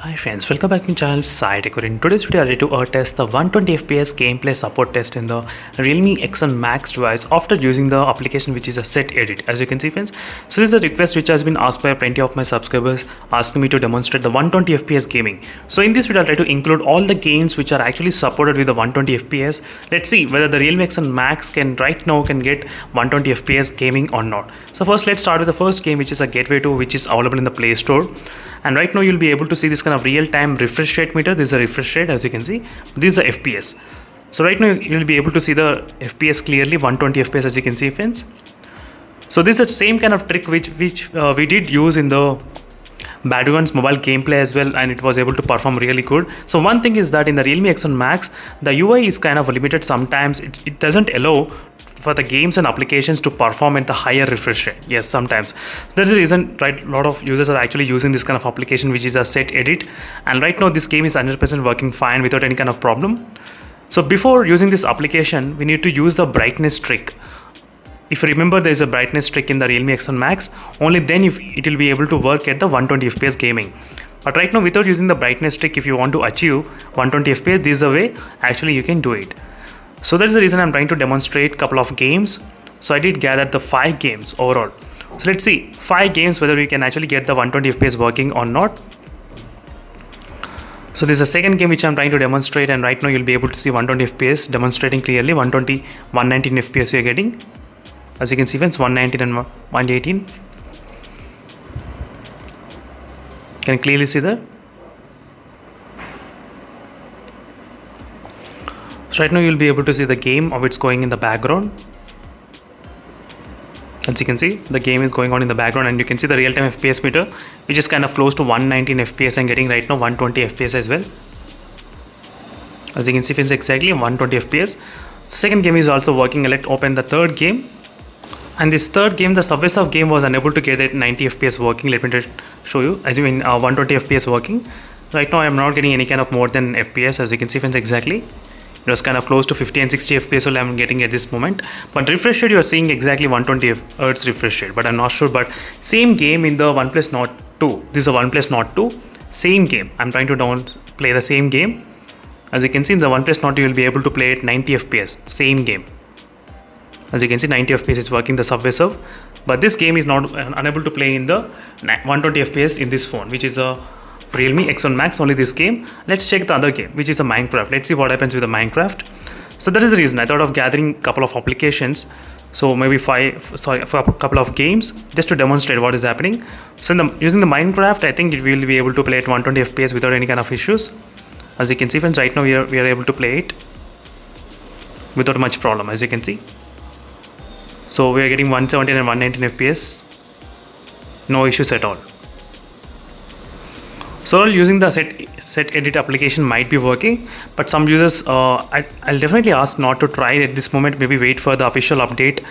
Hi friends, welcome back to my channel SciTech. In today's video, I'll ready to test the 120 FPS gameplay support test in the Realme X1 Max device after using the application which is a set edit. As you can see friends, so this is a request which has been asked by plenty of my subscribers asking me to demonstrate the 120 FPS gaming. So in this video, I'll try to include all the games which are actually supported with the 120 FPS. Let's see whether the Realme X1 Max can right now can get 120 FPS gaming or not. So first, let's start with the first game, which is a Gateway 2, which is available in the Play Store. And right now you'll be able to see this kind of real-time refresh rate meter. This is a refresh rate, as you can see. This is a FPS. So right now you'll be able to see the FPS clearly, 120 FPS, as you can see friends. So this is the same kind of trick which we did use in the Battlegrounds mobile gameplay as well, and it was able to perform really good. So one thing is that in the Realme X1 Max, the UI is kind of limited sometimes. It doesn't allow for the games and applications to perform at the higher refresh rate. Yes, sometimes. That's the reason, right, a lot of users are actually using this kind of application which is a set edit, and right now this game is 100% working fine without any kind of problem. So before using this application, we need to use the brightness trick. If you remember, there is a brightness trick in the Realme X1 Max. Only then it will be able to work at the 120 FPS gaming. But right now, without using the brightness trick, if you want to achieve 120 FPS, this is a way actually you can do it. So that's the reason I'm trying to demonstrate a couple of games. So I did gather the 5 games overall. So let's see 5 games whether we can actually get the 120 FPS working or not. So this is the second game which I'm trying to demonstrate, and right now you'll be able to see 120 FPS demonstrating clearly. 120, 119 FPS you're getting. As you can see friends, 119 and 118. Can you clearly see that? So right now you'll be able to see the game of it's going in the background. As you can see, the game is going on in the background, and you can see the real-time FPS meter, which is kind of close to 119 FPS and getting right now 120 FPS as well. As you can see friends, exactly 120 FPS. Second game is also working. Let's open the third game. And this third game, the Subway Surf game, was unable to get at 90 FPS working. Let me just show you. I mean 120 FPS working. Right now I am not getting any kind of more than FPS, as you can see friends, exactly. It was kind of close to 50 and 60 FPS all I'm getting at this moment. But refresh rate, you are seeing exactly 120 Hz refresh rate. But I'm not sure. But same game in the OnePlus Nord 2. This is a OnePlus Nord 2. Same game. I'm trying to play the same game. As you can see in the OnePlus Nord 2, you will be able to play at 90 FPS. Same game. As you can see, 90 FPS is working the Subway Surf, but this game is not unable to play in the 120 FPS in this phone, which is a Realme X1 Max. Only this game. Let's check the other game, which is a Minecraft. Let's see what happens with the Minecraft. So that is the reason I thought of gathering a couple of applications. So maybe for a couple of games just to demonstrate what is happening. So using the Minecraft, I think it will be able to play at 120 FPS without any kind of issues. As you can see friends, right now we are able to play it without much problem, as you can see. So we are getting 117 and 119 FPS, no issues at all. So using the set edit application might be working, but some users, I'll definitely ask not to try at this moment. Maybe wait for the official update,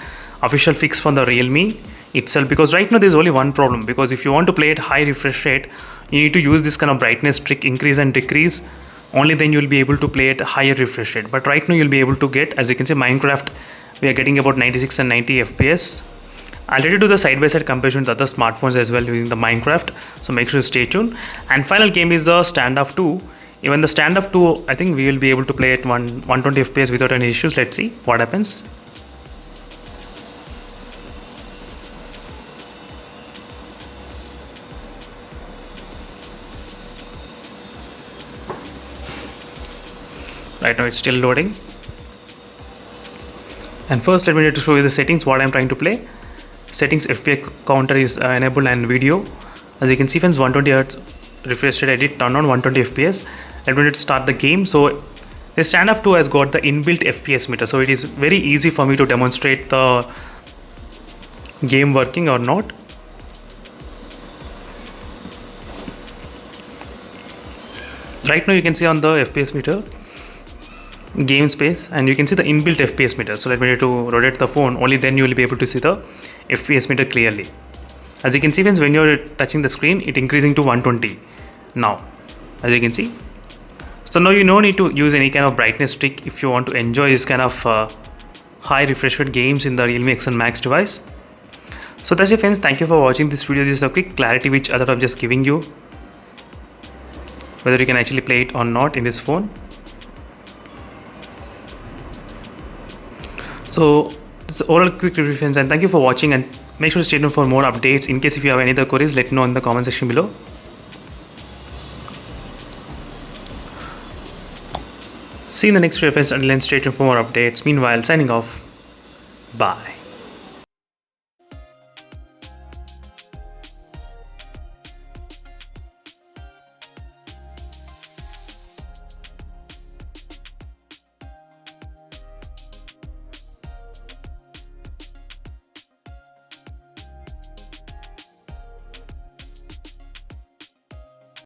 official fix for the Realme itself, because right now there's only one problem. Because if you want to play at high refresh rate, you need to use this kind of brightness trick, increase and decrease. Only then you'll be able to play at higher refresh rate. But right now you'll be able to get, as you can see, Minecraft, we are getting about 96 and 90 FPS. I'll try to do the side-by-side comparison with other smartphones as well using the Minecraft, so make sure to stay tuned. And final game is the Standoff 2. Even the Standoff 2, I think we will be able to play at 120 FPS without any issues. Let's see what happens. Right now it's still loading. And first let me try to show you the settings, what I'm trying to play. Settings, FPS counter is enabled, and video. As you can see friends, 120 Hz refresh rate, I did turn on 120 FPS. Let me start the game. So the Standoff 2 has got the inbuilt FPS meter. So it is very easy for me to demonstrate the game working or not. Right now you can see on the FPS meter, game space, and you can see the inbuilt FPS meter. So let me try to rotate the phone. Only then you will be able to see the FPS meter clearly. As you can see friends, when you're touching the screen, it increasing to 120 now, as you can see. So now you no need to use any kind of brightness trick if you want to enjoy this kind of high refresh rate games in the Realme X1 Max device. So that's it friends, thank you for watching this video. This is a quick clarity which I thought of just giving you. whether you can actually play it or not in this phone. So it's an overall quick review, friends, and thank you for watching, and make sure to stay tuned for more updates. In case if you have any other queries, let me know in the comment section below. See you in the next video, friends. Until then, stay tuned for more updates. Meanwhile, signing off. Bye.